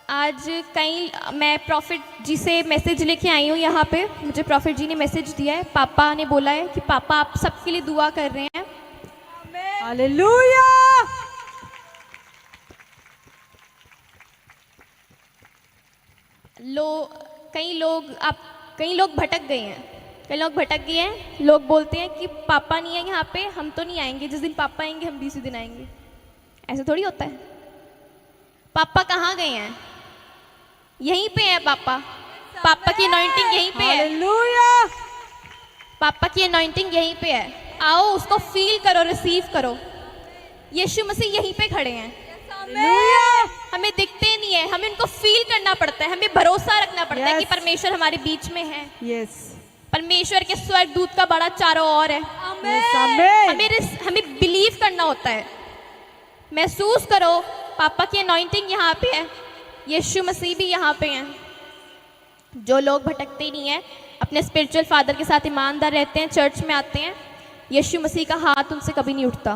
आज कई मैं प्रॉफिट जी से मैसेज लेके आई हूँ यहाँ पे। मुझे प्रॉफिट जी ने मैसेज दिया है, पापा ने बोला है कि पापा आप सबके लिए दुआ कर रहे हैं। हालेलुया। कई लोग भटक गए हैं, लोग बोलते हैं कि पापा नहीं है यहाँ पे, हम तो नहीं आएंगे, जिस दिन पापा आएंगे हम भी उसी दिन आएंगे। ऐसे थोड़ी होता है। पापा कहाँ गए हैं? यहीं पे है पापा। पापा की अनॉइंटिंग यहीं पे है। हालेलुया। पापा की अनॉइंटिंग यहीं पे है। आओ उसको फील करो, रिसीव करो। यीशु मसीह यहीं पे खड़े हैं। हमें दिखते नहीं है, हमें उनको फील करना पड़ता है, हमें भरोसा रखना पड़ता है कि परमेश्वर हमारे बीच में है। परमेश्वर के स्वर्गदूत का बड़ा चारों ओर है। हमें बिलीव करना होता है। महसूस करो, पापा की अनॉइंटिंग यहाँ पे है, यीशु मसीह भी यहाँ पे हैं। जो लोग भटकते नहीं है, अपने स्पिरिचुअल फादर के साथ ईमानदार रहते हैं, चर्च में आते हैं, यीशु मसीह का हाथ उनसे कभी नहीं उठता।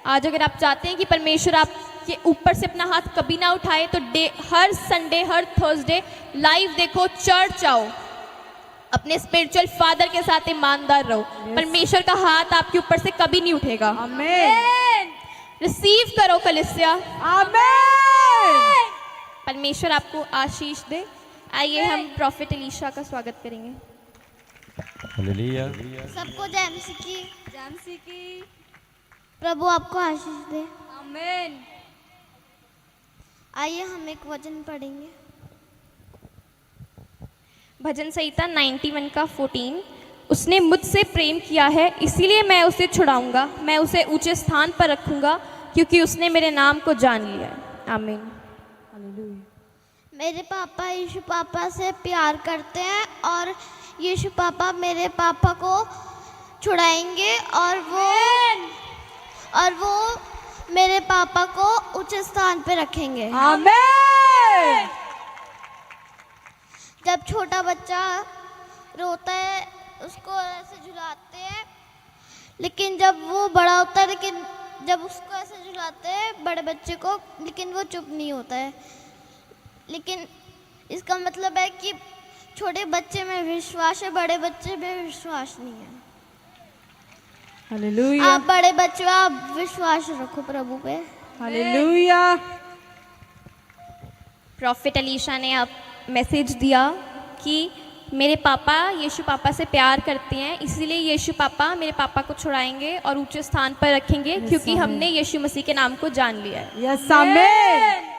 आज अगर आप चाहते हैं कि परमेश्वर आपके ऊपर से अपना हाथ कभी ना उठाए, तो हर संडे, हर थर्सडे लाइव देखो, चर्च आओ, अपने स्पिरिचुअल फादर के साथ ईमानदार रहो। परमेश्वर का हाथ आपके ऊपर से कभी नहीं उठेगा। रिसीव करो कलीसिया। आमीन। परमेश्वर आपको आशीष दे। आइए हम प्रॉफिट एलिशा का स्वागत करेंगे। हालेलुया। सबको जय मसीह की। प्रभु आपको आशीष दे। आमीन। आइए हम एक वचन पढ़ेंगे। भजन संहिता 91 का 14। उसने मुझसे प्रेम किया है, इसीलिए मैं उसे छुड़ाऊंगा, मैं उसे ऊंचे स्थान पर रखूंगा, क्योंकि उसने मेरे नाम को जान लिया है। आमीन। मेरे पापा यीशु पापा से प्यार करते हैं और यीशु पापा मेरे पापा को छुड़ाएंगे और वो मेरे पापा को ऊंचे स्थान पे रखेंगे। आमीन। जब छोटा बच्चा रोता है उसको ऐसे झुलाते हैं, लेकिन जब वो बड़ा होता है, लेकिन जब उसको ऐसे झुलाते हैं बड़े बच्चे को, लेकिन वो चुप नहीं होता है। लेकिन इसका मतलब है कि छोटे बच्चे में विश्वास है, बड़े बच्चे में विश्वास नहीं है। हालेलुया। आप बड़े बच्चे, आप विश्वास रखो प्रभु पे। हालेलुया। प्रॉफिट एलिशा ने आप मैसेज दिया कि मेरे पापा यीशु पापा से प्यार करते हैं, इसीलिए यीशु पापा मेरे पापा को छुड़ाएंगे और ऊंचे स्थान पर रखेंगे, क्योंकि हमने यीशु मसीह के नाम को जान लिया है। यस आमीन।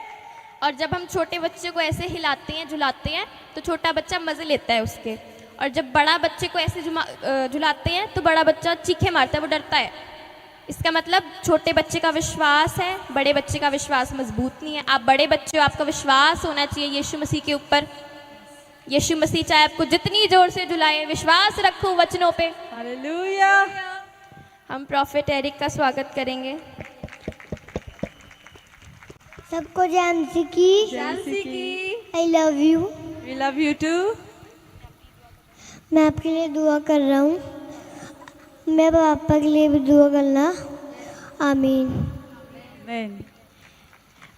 और जब हम छोटे बच्चे को ऐसे हिलाते हैं, झुलाते हैं, तो छोटा बच्चा मज़े लेता है उसके। और जब बड़ा बच्चे को ऐसे झुलाते हैं तो बड़ा बच्चा चीखे मारता है, वो डरता है। इसका मतलब छोटे बच्चे का विश्वास है, बड़े बच्चे का विश्वास मजबूत नहीं है। आप बड़े बच्चे हो, आपका विश्वास होना चाहिए यीशु मसीह के ऊपर। यीशु मसीह चाहे आपको जितनी जोर से झुलाए, विश्वास रखो वचनों पे। हालेलुया। हम प्रॉफिट एरिक का स्वागत करेंगे। सबको जय मसीह की। I love you. We love you too. मैं आपके लिए दुआ कर रहा हूँ, मेरे पापा के लिए भी दुआ करना। आमीन। आमीन।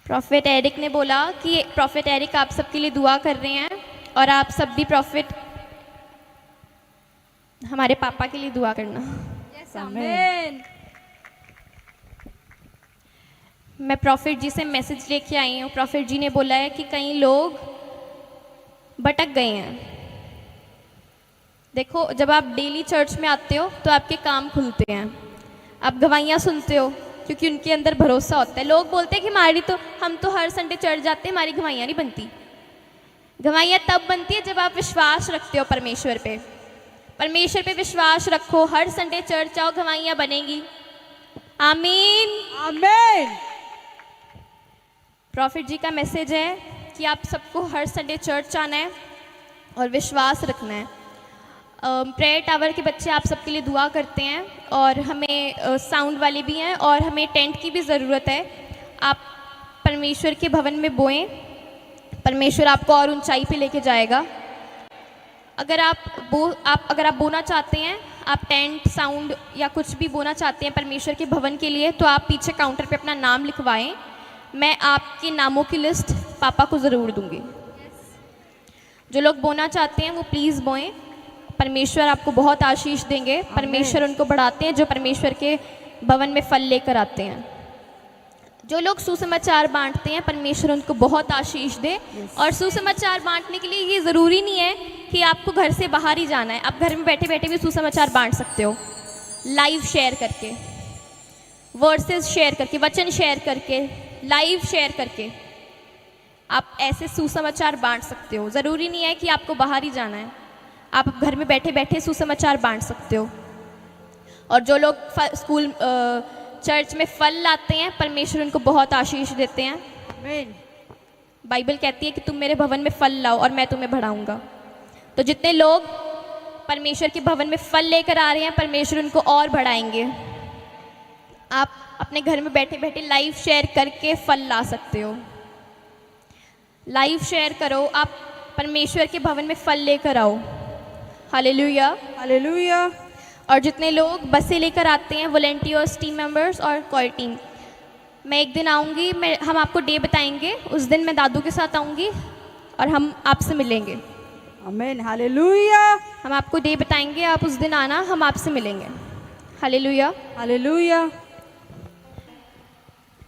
प्रॉफिट एरिक ने बोला कि प्रॉफिट एरिक आप सबके लिए दुआ कर रहे हैं, और आप सब भी प्रॉफिट हमारे पापा के लिए दुआ करना। आमीन। मैं प्रॉफिट जी से मैसेज लेके आई हूँ। प्रॉफिट जी ने बोला है कि कई लोग भटक गए हैं। देखो, जब आप डेली चर्च में आते हो तो आपके काम खुलते हैं, आप गवाहियाँ सुनते हो, क्योंकि उनके अंदर भरोसा होता है। लोग बोलते हैं कि हम तो हर संडे चर्च जाते हैं, हमारी गवाहियाँ नहीं बनती। गवाहियाँ तब बनती है जब आप विश्वास रखते हो परमेश्वर पे। परमेश्वर पे विश्वास रखो, हर संडे चर्च आओ, गवाहियाँ बनेंगी। आमीन। आमीन। प्रॉफिट जी का मैसेज है कि आप सबको हर संडे चर्च आना है और विश्वास रखना है। प्रेयर टावर के बच्चे आप सबके लिए दुआ करते हैं, और हमें साउंड वाले भी हैं, और हमें टेंट की भी ज़रूरत है। आप परमेश्वर के भवन में बोएं, परमेश्वर आपको और ऊंचाई पे लेके जाएगा। अगर आप बोना चाहते हैं, आप टेंट, साउंड या कुछ भी बोना चाहते हैं परमेश्वर के भवन के लिए, तो आप पीछे काउंटर पे अपना नाम लिखवाएं। मैं आपके नामों की लिस्ट पापा को ज़रूर दूंगी। जो लोग बोना चाहते हैं वो प्लीज़ बोएं। परमेश्वर आपको बहुत आशीष देंगे। परमेश्वर उनको बढ़ाते हैं जो परमेश्वर के भवन में फल लेकर आते हैं। जो लोग सुसमाचार बांटते हैं परमेश्वर उनको बहुत आशीष दे। और सुसमाचार बांटने के लिए ये ज़रूरी नहीं है कि आपको घर से बाहर ही जाना है। आप घर में बैठे बैठे भी सुसमाचार बांट सकते हो, लाइव शेयर करके, वर्सेस शेयर करके, वचन शेयर करके, लाइव शेयर करके आप ऐसे सुसमाचार बांट सकते हो। ज़रूरी नहीं है कि आपको बाहर ही जाना है, आप घर में बैठे बैठे सुसमाचार बांट सकते हो। और जो लोग स्कूल चर्च में फल लाते हैं परमेश्वर उनको बहुत आशीष देते हैं। आमीन। बाइबल कहती है कि तुम मेरे भवन में फल लाओ और मैं तुम्हें बढ़ाऊंगा। तो जितने लोग परमेश्वर के भवन में फल लेकर आ रहे हैं परमेश्वर उनको और बढ़ाएंगे। आप अपने घर में बैठे बैठे लाइव शेयर करके फल ला सकते हो। लाइव शेयर करो, आप परमेश्वर के भवन में फल लेकर आओ। Hallelujah, hallelujah. और जितने लोग बसें लेकर आते हैं, वॉलेंटियर्स, टीम मेंबर्स और कॉल टीम, मैं एक दिन आऊँगी, हम आपको डे बताएंगे। उस दिन मैं दादू के साथ आऊँगी और हम आपसे मिलेंगे। आमीन। हालेलुया, हम आपको डे बताएंगे, आप उस दिन आना, हम आपसे मिलेंगे। हालेलुया। हालेलुया।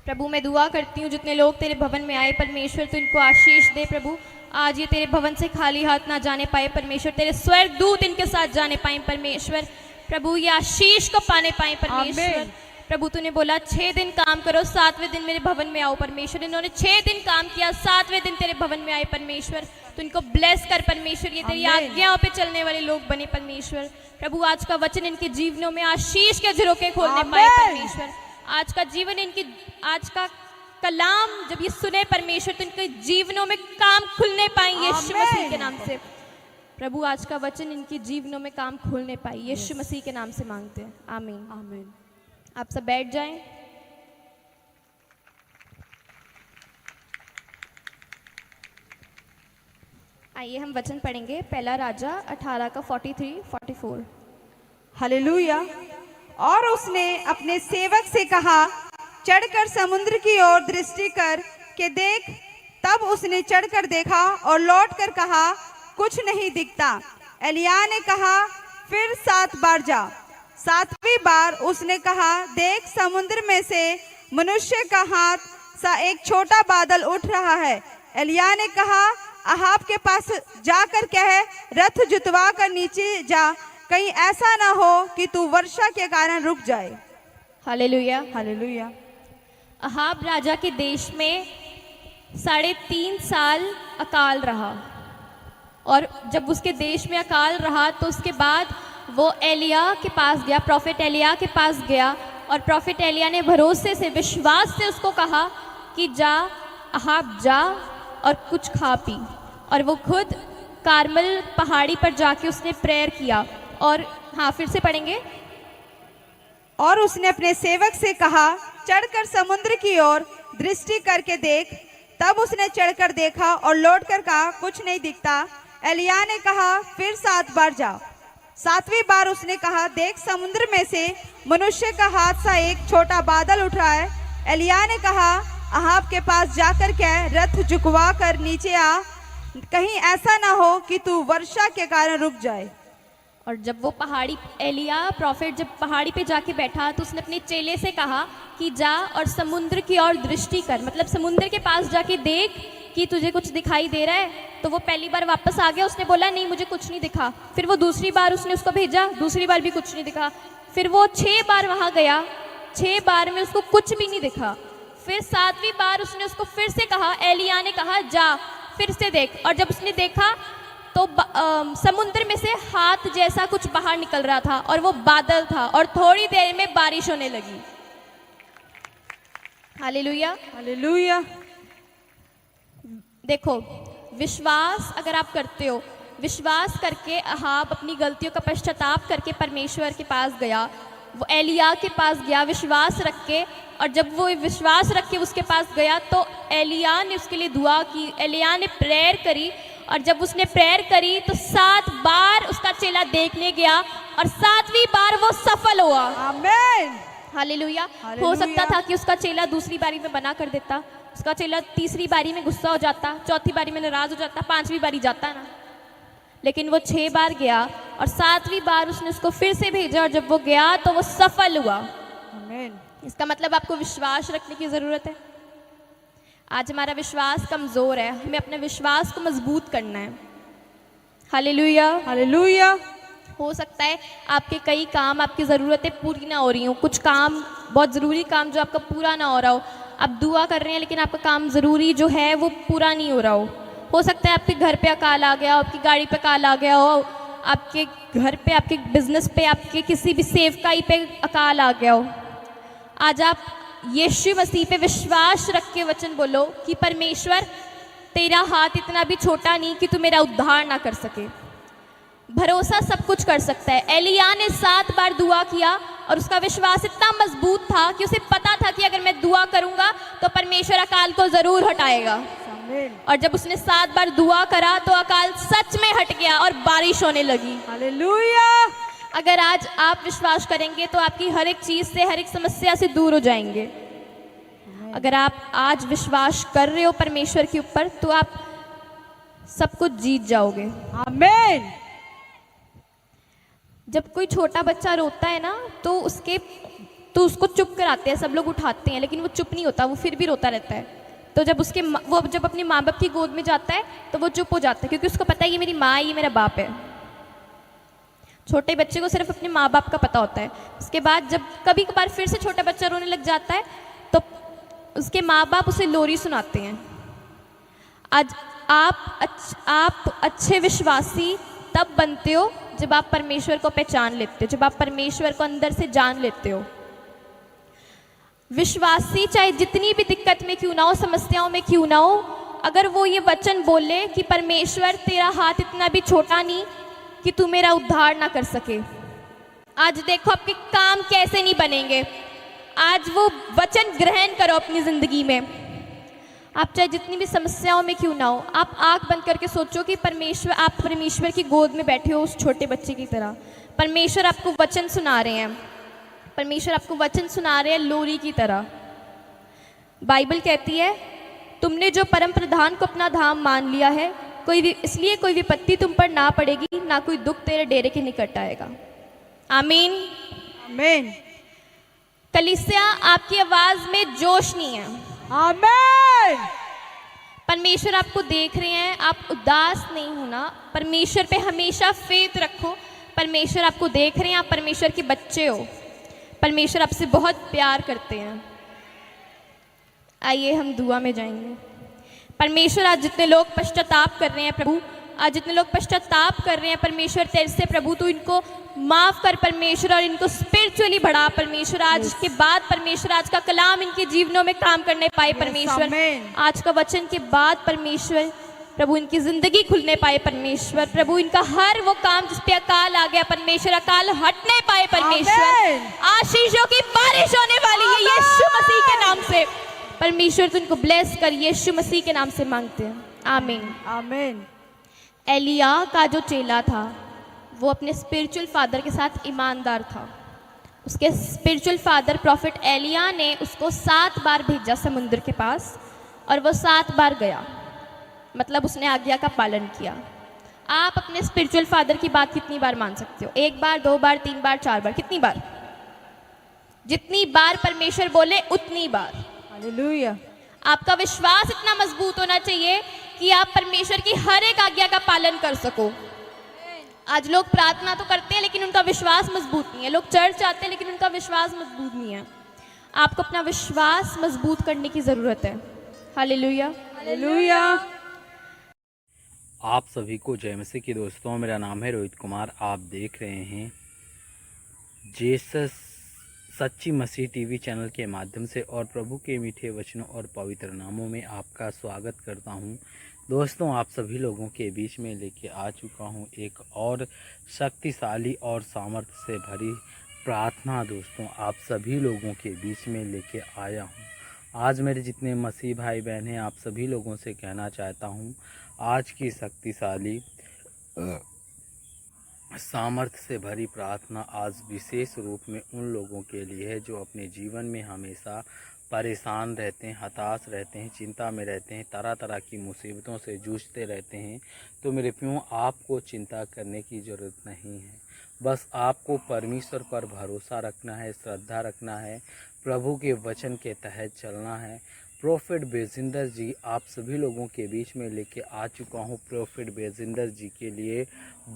प्रभु मैं दुआ करती हूँ जितने लोग तेरे भवन में आए परमेश्वर तो इनको आशीष दे। प्रभु आज ये तेरे भवन से खाली हाथ ना जाने पाए परमेश्वर, तेरे स्वर्गदूत इनके साथ जाने पाए परमेश्वर। प्रभु ये आशीष को पाने पाए परमेश्वर। आमीन। प्रभु तूने बोला 6 दिन काम करो, 7वें दिन मेरे भवन में आओ परमेश्वर। इन्होंने 6 दिन काम किया, 7वें दिन तेरे भवन में आए परमेश्वर। तो इनको ब्लेस कर परमेश्वर, ये तेरी आमीन। आज्ञाओं पे चलने वाले लोग बने परमेश्वर। प्रभु आज का वचन इनके जीवनों में आशीष के झरोखे खोलने पाए आमीन। परमेश्वर। आज का जीवन इनकी, आज का कलाम जब ये सुने परमेश्वर तो इनके जीवनों में काम खुलने पाए यीशु आमीन। मसीह के नाम से। प्रभु आज का वचन इनके जीवनों में काम खोलने पाए यीशु मसीह के नाम से मांगते हैं, आमीन। आमीन। आप सब बैठ जाएं। आइए हम वचन पढ़ेंगे, पहला राजा 18 का 43-44। हालेलुया। और उसने अपने सेवक से कहा, चढ़कर समुद्र की ओर दृष्टि कर के देख। तब उसने चढ़कर देखा और लौटकर कहा, कुछ नहीं दिखता। एलिया ने कहा, फिर 7 बार जा। 7वीं बार उसने कहा, देख समुद्र में से मनुष्य का हाथ सा एक छोटा बादल उठ रहा है। एलिया ने कहा, अहाब के पास जाकर कह, रथ जुतवा कर नीचे जा, कहीं ऐसा ना हो कि तू वर्षा के कारण रुक जाए। हालेलुया। हालेलुया। अहाब राजा के देश में 3.5 साल अकाल रहा। और जब उसके देश में अकाल रहा तो उसके बाद वो एलिया के पास गया, प्रॉफिट एलिया के पास गया। और प्रॉफिट एलिया ने भरोसे से, विश्वास से उसको कहा कि जा, अहाब जा और कुछ खा पी। और वो खुद कारमल पहाड़ी पर जाके उसने प्रेयर किया। और हाँ, फिर से पढ़ेंगे। और उसने अपने सेवक से कहा, चढ़कर समुद्र की ओर दृष्टि करके देख। तब उसने चढ़कर देखा और लौटकर कहा, कुछ नहीं दिखता। एलिया ने कहा, फिर 7 बार जाओ। 7वीं बार उसने कहा, देख समुद्र में से मनुष्य का हाथ सा एक छोटा बादल उठ रहा है। एलिया ने कहा, अहाब के पास जाकर कह, रथ झुकवा कर नीचे आ, कहीं ऐसा ना हो कि तू वर्षा के कारण रुक जाए। और जब वो पहाड़ी, एलिया प्रॉफिट जब पहाड़ी पे जाके बैठा तो उसने अपने चेले से कहा कि जा और समुद्र की ओर दृष्टि कर, मतलब समुद्र के पास जाके देख कि तुझे कुछ दिखाई दे रहा है। तो वो पहली बार वापस आ गया, उसने बोला नहीं मुझे कुछ नहीं दिखा। फिर वो दूसरी बार उसने उसको भेजा, दूसरी बार भी कुछ नहीं दिखा। फिर वो 6 बार वहाँ गया, 6 बार में उसको कुछ भी नहीं दिखा। फिर 7वीं बार उसने उसको फिर से कहा, एलिया ने कहा जा फिर से देख। और जब उसने देखा तो समुद्र में से हाथ जैसा कुछ बाहर निकल रहा था और वो बादल था और थोड़ी देर में बारिश होने लगी। हालेलुया। हालेलुया। देखो, विश्वास अगर आप करते हो, विश्वास करके अहाब अपनी गलतियों का पश्चाताप करके परमेश्वर के पास गया, वो एलिया के पास गया विश्वास रख के। और जब वो विश्वास रख के उसके पास गया तो एलिया ने उसके लिए दुआ की, एलिया ने प्रेयर करी। और जब उसने प्रेयर करी तो 7 बार उसका चेला देखने गया और 7वीं बार वो सफल हुआ। आमीन। हालेलुया। हो हालेलुया। सकता था कि उसका चेला दूसरी बारी में बना कर देता, उसका चेला तीसरी बारी में गुस्सा हो जाता, चौथी बारी में नाराज हो जाता, पांचवी बारी जाता ना। लेकिन वो 6 बार गया और 7वीं बार उसने उसको फिर से भेजा, और जब वो गया तो वो सफल हुआ। आमीन। इसका मतलब आपको विश्वास रखने की ज़रूरत है। आज हमारा विश्वास कमज़ोर है, हमें अपने विश्वास को मजबूत करना है। हालेलुया। हालेलुया। हो सकता है आपके कई काम, आपकी ज़रूरतें पूरी ना हो रही हो, कुछ काम, बहुत ज़रूरी काम जो आपका पूरा ना हो रहा हो। आप दुआ कर रहे हैं लेकिन आपका काम ज़रूरी जो है वो पूरा नहीं हो रहा हो सकता है आपके घर पे अकाल आ गया हो, आपकी गाड़ी पे अकाल आ गया हो, आपके घर पे, आपके बिजनेस पे, आपके किसी भी सेवकाई पे अकाल आ गया हो। आज आप यीशु मसीह पे विश्वास रख के वचन बोलो कि परमेश्वर तेरा हाथ इतना भी छोटा नहीं कि तू मेरा उद्धार ना कर सके। भरोसा सब कुछ कर सकता है। एलिया ने 7 बार दुआ किया और उसका विश्वास इतना मजबूत था कि उसे पता था कि अगर मैं दुआ करूंगा तो परमेश्वर अकाल को जरूर हटाएगा। आमीन। और जब उसने 7 बार दुआ करा तो अकाल सच में हट गया और बारिश होने लगी। हालेलुया। अगर आज आप विश्वास करेंगे तो आपकी हर एक चीज से, हर एक समस्या से दूर हो जाएंगे। अगर आप आज विश्वास कर रहे हो परमेश्वर के ऊपर तो आप सब कुछ जीत जाओगे। आमीन। जब कोई छोटा बच्चा रोता है ना तो उसको चुप कराते हैं, सब लोग उठाते हैं, लेकिन वो चुप नहीं होता, वो फिर भी रोता रहता है। तो जब वो जब अपने माँ बाप की गोद में जाता है तो वो चुप हो जाता है, क्योंकि उसको पता है ये मेरी माँ, ये मेरा बाप है। छोटे बच्चे को सिर्फ अपने माँ बाप का पता होता है। उसके बाद जब कभी कभार फिर से छोटा बच्चा रोने लग जाता है तो उसके माँ बाप उसे लोरी सुनाते हैं। आज आप अच्छे विश्वासी तब बनते हो जब आप परमेश्वर को पहचान लेते हो, जब आप परमेश्वर को अंदर से जान लेते हो। विश्वासी चाहे जितनी भी दिक्कत में क्यों ना हो, समस्याओं में क्यों ना हो, अगर वो ये वचन बोले कि परमेश्वर तेरा हाथ इतना भी छोटा नहीं कि तू मेरा उद्धार ना कर सके। आज देखो आपके काम कैसे नहीं बनेंगे। आज वो वचन ग्रहण करो अपनी जिंदगी में। आप चाहे जितनी भी समस्याओं में क्यों ना हो, आप आंख बंद करके सोचो कि आप परमेश्वर की गोद में बैठे हो उस छोटे बच्चे की तरह। परमेश्वर आपको वचन सुना रहे हैं, परमेश्वर आपको वचन सुना रहे हैं लोरी की तरह। बाइबल कहती है तुमने जो परम प्रधान को अपना धाम मान लिया है, इसलिए कोई विपत्ति तुम पर ना पड़ेगी, ना कोई दुख तेरे डेरे के निकट आएगा। आमीन। आमीन। कलीसिया, आपकी आवाज में जोश नहीं है। आमीन। परमेश्वर आपको देख रहे हैं, आप उदास नहीं होना। परमेश्वर पे हमेशा फेथ रखो। परमेश्वर आपको देख रहे हैं, आप परमेश्वर के बच्चे हो। परमेश्वर आपसे बहुत प्यार करते हैं। आइए हम दुआ में जाएंगे। परमेश्वर, आज जितने लोग पश्चाताप कर रहे हैं प्रभु, आज जितने लोग पश्चाताप कर रहे हैं परमेश्वर तेरे से प्रभु, तू इनको माफ कर परमेश्वर और इनको स्पिरिचुअली बढ़ा परमेश्वर। आज के बाद परमेश्वर आज का कलाम इनके जीवनों में काम करने पाए परमेश्वर। आज का वचन के बाद परमेश्वर प्रभु इनकी जिंदगी खुलने पाए परमेश्वर। प्रभु इनका हर वो काम जिस पे अकाल आ गया परमेश्वर, अकाल हटने पाए परमेश्वर। आशीषों की बारिश होने वाली है यीशु मसीह के नाम से। परमेश्वर तू इनको ब्लेस कर, यीशु मसीह के नाम से मांगते हैं, आमीन। आमीन। एलिया का जो चेला था वो अपने स्पिरिचुअल फादर के साथ ईमानदार था। उसके स्पिरिचुअल फादर प्रॉफिट एलिया ने उसको 7 बार भेजा समुद्र के पास, और वो 7 बार गया, मतलब उसने आज्ञा का पालन किया। आप अपने स्पिरिचुअल फादर की बात कितनी बार मान सकते हो? 1 बार, 2 बार, 3 बार, 4 बार? कितनी बार? जितनी बार परमेश्वर बोले उतनी बार। हालेलुया। आपका विश्वास इतना मजबूत होना चाहिए कि आप परमेश्वर की हर एक आज्ञा का पालन कर सको। आज लोग प्रार्थना तो करते हैं लेकिन उनका विश्वास मजबूत नहीं है। लोग चर्च आते हैं लेकिन उनका विश्वास मजबूत नहीं है। आपको अपना विश्वास मजबूत करने की जरूरत है। हालेलुया। हालेलुया। आप सभी को जय मसीह की दोस्तों, मेरा नाम है रोहित कुमार। आप देख रहे हैं जीसस सच्ची मसीह टीवी चैनल के माध्यम से, और प्रभु के मीठे वचनों और पवित्र नामों में आपका स्वागत करता हूं। दोस्तों, आप सभी लोगों के बीच में लेके आ चुका हूं एक और शक्तिशाली और सामर्थ्य से भरी प्रार्थना। दोस्तों, आप सभी लोगों के बीच में लेके आया हूं। आज मेरे जितने मसीह भाई बहन हैं, आप सभी लोगों से कहना चाहता हूं, आज की शक्तिशाली सामर्थ्य से भरी प्रार्थना आज विशेष रूप में उन लोगों के लिए है जो अपने जीवन में हमेशा परेशान रहते हैं, हताश रहते हैं, चिंता में रहते हैं, तरह तरह की मुसीबतों से जूझते रहते हैं, तो मेरे प्रियो आपको चिंता करने की ज़रूरत नहीं है। बस आपको परमेश्वर पर भरोसा रखना है, श्रद्धा रखना है, प्रभु के वचन के तहत चलना है। प्रोफेट बेजिंदर जी आप सभी लोगों के बीच में लेके आ चुका हूँ। प्रोफेट बेजिंदर जी के लिए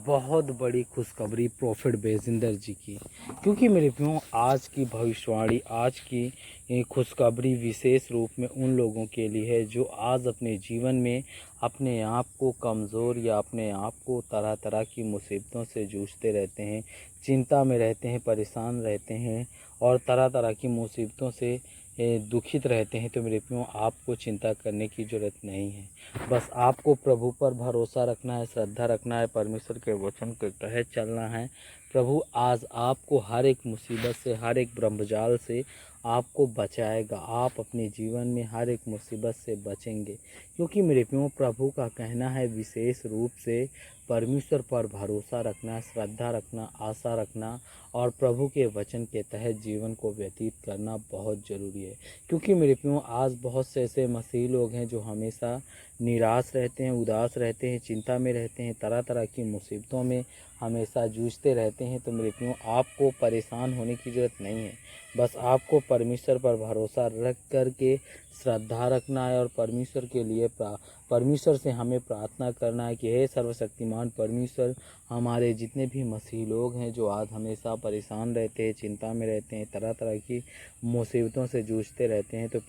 बहुत बड़ी खुशखबरी प्रोफेट बेजिंदर जी की, क्योंकि मेरे प्रियो आज की भविष्यवाणी, आज की ये खुशखबरी विशेष रूप में उन लोगों के लिए है जो आज अपने जीवन में अपने आप को कमज़ोर या अपने आप को तरह तरह की मुसीबतों से जूझते रहते हैं, चिंता में रहते हैं, परेशान रहते हैं और तरह तरह की मुसीबतों से दुखित रहते हैं। तो मेरे प्रियो आपको चिंता करने की ज़रूरत नहीं है। बस आपको प्रभु पर भरोसा रखना है, श्रद्धा रखना है, परमेश्वर के वचन के तहत चलना है। प्रभु आज आपको हर एक मुसीबत से, हर एक ब्रह्मजाल से आपको बचाएगा। आप अपने जीवन में हर एक मुसीबत से बचेंगे, क्योंकि मेरे प्रियो प्रभु का कहना है विशेष रूप से परमेश्वर पर भरोसा रखना, श्रद्धा रखना, आशा रखना और प्रभु के वचन के तहत जीवन को व्यतीत करना बहुत ज़रूरी है। क्योंकि मेरे प्रियो आज बहुत से ऐसे मसीही लोग हैं जो हमेशा निराश रहते हैं, उदास रहते हैं, चिंता में रहते हैं, तरह तरह की मुसीबतों में हमेशा जूझते रहते हैं। तो मेरे प्रियो आपको परेशान होने की ज़रूरत नहीं है। बस आपको परमेश्वर पर भरोसा रख कर के श्रद्धा रखना है और परमेश्वर के लिए परमेश्वर से हमें प्रार्थना करना है कि हे सर्वशक्तिमान परमेश्वर, हमारे जितने भी मसीही लोग हैं जो आज हमेशा परेशान रहते हैं, चिंता में रहते हैं, तरह तरह की मुसीबतों से जूझते रहते हैं, तो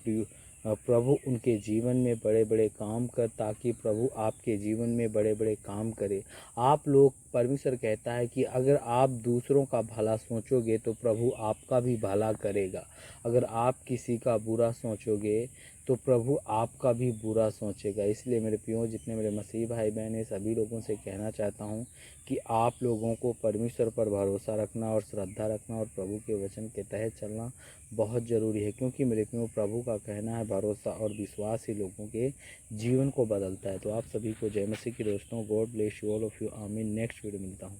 प्रभु उनके जीवन में बड़े बड़े काम कर, ताकि प्रभु आपके जीवन में बड़े बड़े काम करे। आप लोग, परमेश्वर कहता है कि अगर आप दूसरों का भला सोचोगे तो प्रभु आपका भी भला करेगा। अगर आप किसी का बुरा सोचोगे तो प्रभु आपका भी बुरा सोचेगा। इसलिए मेरे प्रियो, जितने मेरे मसीह भाई बहन हैं, सभी लोगों से कहना चाहता हूँ कि आप लोगों को परमेश्वर पर भरोसा रखना और श्रद्धा रखना और प्रभु के वचन के तहत चलना बहुत ज़रूरी है। क्योंकि मेरे प्रियो प्रभु का कहना है भरोसा और विश्वास ही लोगों के जीवन को बदलता है। तो आप सभी को जय मसीह की दोस्तों, God bless you all of you. आमीन। नेक्स्ट वीडियो मिलता हूँ।